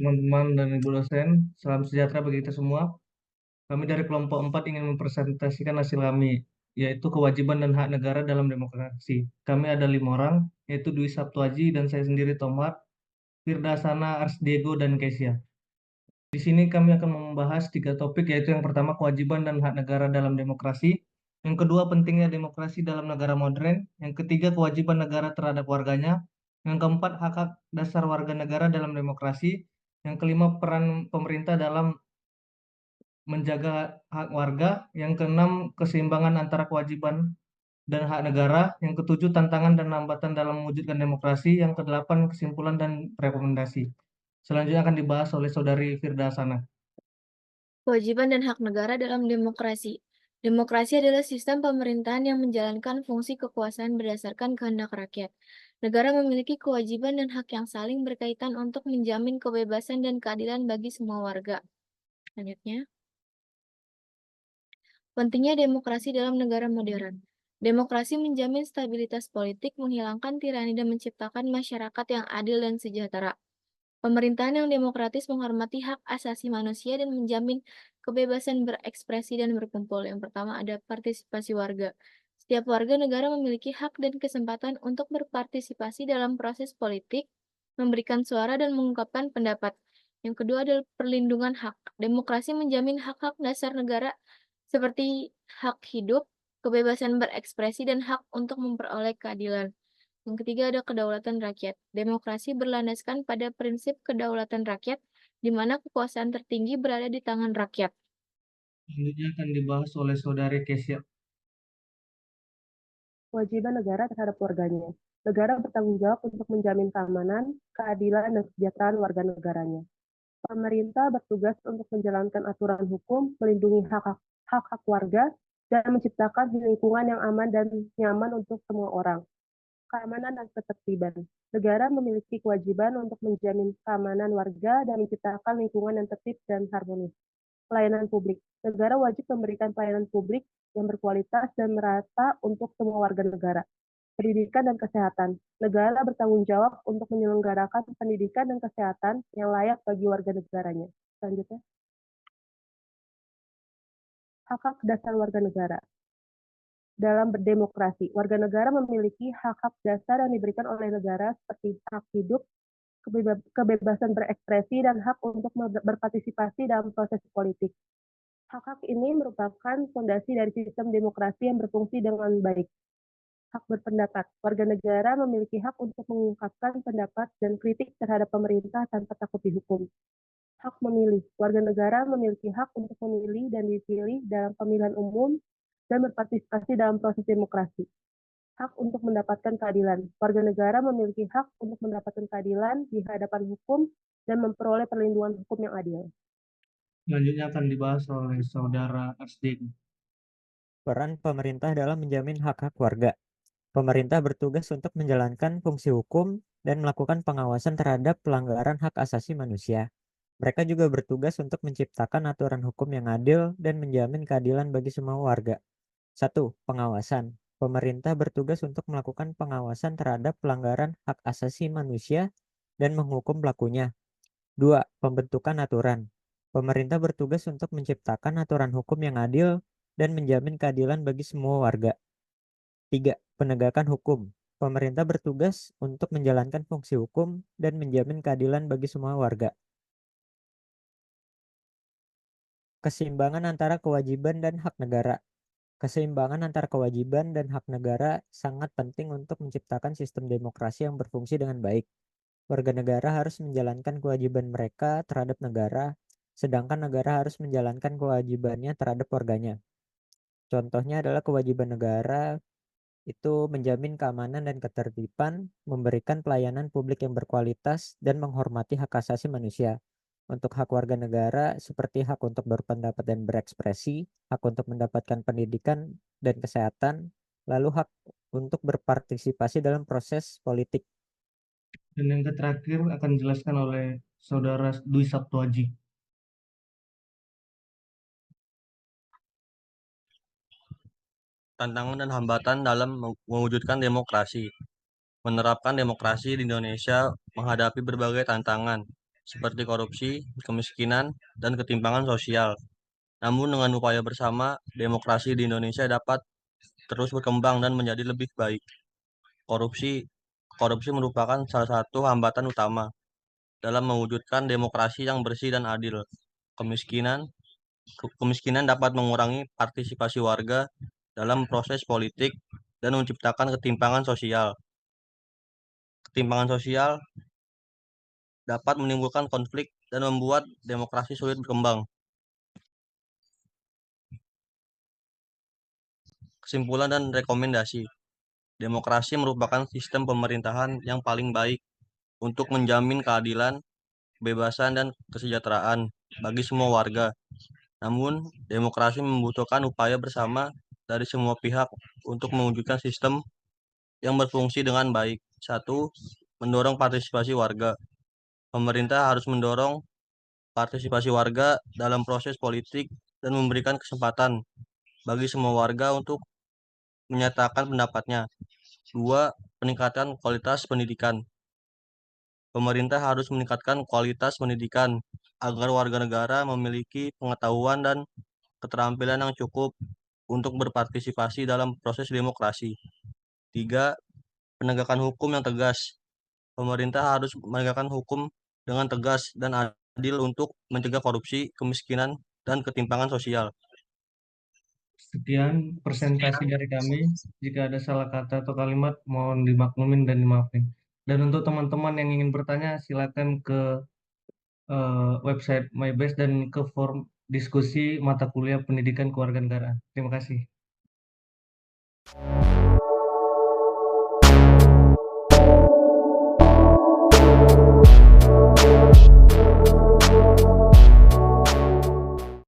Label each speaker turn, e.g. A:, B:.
A: teman-teman dan ibu dosen. Salam sejahtera bagi kita semua. Kami dari kelompok 4 ingin mempresentasikan hasil kami, yaitu kewajiban dan hak negara dalam demokrasi. Kami ada 5 orang, yaitu Dwi Saptuaji dan saya sendiri Tomar, Firdasana, Ars Diego, dan Kesia. Di sini kami akan membahas 3 topik, yaitu yang pertama kewajiban dan hak negara dalam demokrasi, yang kedua pentingnya demokrasi dalam negara modern, yang ketiga kewajiban negara terhadap warganya, yang keempat hak-hak dasar warga negara dalam demokrasi, yang kelima peran pemerintah dalam menjaga hak warga, yang keenam keseimbangan antara kewajiban dan hak negara, yang ketujuh tantangan dan hambatan dalam mewujudkan demokrasi, yang kedelapan kesimpulan dan rekomendasi. Selanjutnya akan dibahas oleh Saudari Firda Sana.
B: Kewajiban dan hak negara dalam demokrasi. Demokrasi adalah sistem pemerintahan yang menjalankan fungsi kekuasaan berdasarkan kehendak rakyat. Negara memiliki kewajiban dan hak yang saling berkaitan untuk menjamin kebebasan dan keadilan bagi semua warga. Selanjutnya, pentingnya demokrasi dalam negara modern. Demokrasi menjamin stabilitas politik, menghilangkan tirani, dan menciptakan masyarakat yang adil dan sejahtera. Pemerintahan yang demokratis menghormati hak asasi manusia dan menjamin kebebasan berekspresi dan berkumpul. Yang pertama ada partisipasi warga. Setiap warga negara memiliki hak dan kesempatan untuk berpartisipasi dalam proses politik, memberikan suara dan mengungkapkan pendapat. Yang kedua adalah perlindungan hak. Demokrasi menjamin hak-hak dasar negara seperti hak hidup, kebebasan berekspresi, dan hak untuk memperoleh keadilan. Yang ketiga ada kedaulatan rakyat. Demokrasi berlandaskan pada prinsip kedaulatan rakyat, di mana kekuasaan tertinggi berada di tangan rakyat.
A: Selanjutnya akan dibahas oleh Saudari Kesia.
C: Kewajiban negara terhadap warganya. Negara bertanggung jawab untuk menjamin keamanan, keadilan, dan kesejahteraan warga negaranya. Pemerintah bertugas untuk menjalankan aturan hukum, melindungi hak-hak warga, dan menciptakan lingkungan yang aman dan nyaman untuk semua orang. Keamanan dan ketertiban. Negara memiliki kewajiban untuk menjamin keamanan warga dan menciptakan lingkungan yang tertib dan harmonis. Pelayanan publik. Negara wajib memberikan pelayanan publik yang berkualitas dan merata untuk semua warga negara. Pendidikan dan kesehatan. Negara bertanggung jawab untuk menyelenggarakan pendidikan dan kesehatan yang layak bagi warga negaranya. Selanjutnya, hak-hak dasar warga negara. Dalam berdemokrasi, warga negara memiliki hak-hak dasar yang diberikan oleh negara seperti hak hidup, kebebasan berekspresi, dan hak untuk berpartisipasi dalam proses politik. Hak-hak ini merupakan fondasi dari sistem demokrasi yang berfungsi dengan baik. Hak berpendapat. Warga negara memiliki hak untuk mengungkapkan pendapat dan kritik terhadap pemerintah tanpa takut dihukum. Hak memilih. Warga negara memiliki hak untuk memilih dan dipilih dalam pemilihan umum dan berpartisipasi dalam proses demokrasi. Hak untuk mendapatkan keadilan. Warga negara memiliki hak untuk mendapatkan keadilan di hadapan hukum dan memperoleh perlindungan hukum yang adil.
A: Selanjutnya akan dibahas oleh Saudara Ars Diego.
D: Peran pemerintah dalam menjamin hak-hak warga. Pemerintah bertugas untuk menjalankan fungsi hukum dan melakukan pengawasan terhadap pelanggaran hak asasi manusia. Mereka juga bertugas untuk menciptakan aturan hukum yang adil dan menjamin keadilan bagi semua warga. 1. Pengawasan. Pemerintah bertugas untuk melakukan pengawasan terhadap pelanggaran hak asasi manusia dan menghukum pelakunya. 2. Pembentukan aturan. Pemerintah bertugas untuk menciptakan aturan hukum yang adil dan menjamin keadilan bagi semua warga. 3. Penegakan hukum. Pemerintah bertugas untuk menjalankan fungsi hukum dan menjamin keadilan bagi semua warga. Keseimbangan antara kewajiban dan hak negara. Keseimbangan antara kewajiban dan hak negara sangat penting untuk menciptakan sistem demokrasi yang berfungsi dengan baik. Warga negara harus menjalankan kewajiban mereka terhadap negara, sedangkan negara harus menjalankan kewajibannya terhadap warganya. Contohnya adalah kewajiban negara itu menjamin keamanan dan ketertiban, memberikan pelayanan publik yang berkualitas, dan menghormati hak asasi manusia. Untuk hak warga negara seperti hak untuk berpendapat dan berekspresi, hak untuk mendapatkan pendidikan dan kesehatan, lalu hak untuk berpartisipasi dalam proses politik.
A: Dan yang terakhir akan dijelaskan oleh Saudara Dwi Saptuaji.
E: Tantangan dan hambatan dalam mewujudkan demokrasi. Menerapkan demokrasi di Indonesia menghadapi berbagai tantangan, seperti korupsi, kemiskinan, dan ketimpangan sosial. Namun dengan upaya bersama, demokrasi di Indonesia dapat terus berkembang dan menjadi lebih baik. Korupsi Korupsi merupakan salah satu hambatan utama dalam mewujudkan demokrasi yang bersih dan adil. Kemiskinan dapat mengurangi partisipasi warga dalam proses politik dan menciptakan ketimpangan sosial. Ketimpangan sosial dapat menimbulkan konflik dan membuat demokrasi sulit berkembang. Kesimpulan dan rekomendasi. Demokrasi merupakan sistem pemerintahan yang paling baik untuk menjamin keadilan, kebebasan, dan kesejahteraan bagi semua warga. Namun, demokrasi membutuhkan upaya bersama dari semua pihak untuk mewujudkan sistem yang berfungsi dengan baik. 1. Mendorong partisipasi warga. Pemerintah harus mendorong partisipasi warga dalam proses politik dan memberikan kesempatan bagi semua warga untuk menyatakan pendapatnya. 2. Peningkatan kualitas pendidikan. Pemerintah harus meningkatkan kualitas pendidikan agar warga negara memiliki pengetahuan dan keterampilan yang cukup untuk berpartisipasi dalam proses demokrasi. 3. Penegakan hukum yang tegas. Pemerintah harus menegakkan hukum dengan tegas dan adil untuk mencegah korupsi, kemiskinan, dan ketimpangan sosial.
A: Sekian presentasi dari kami. Jika ada salah kata atau kalimat, mohon dimaklumin dan dimaafin. Dan untuk teman-teman yang ingin bertanya, silakan ke website MyBest dan ke forum diskusi mata kuliah pendidikan kewarganegaraan. Terima kasih.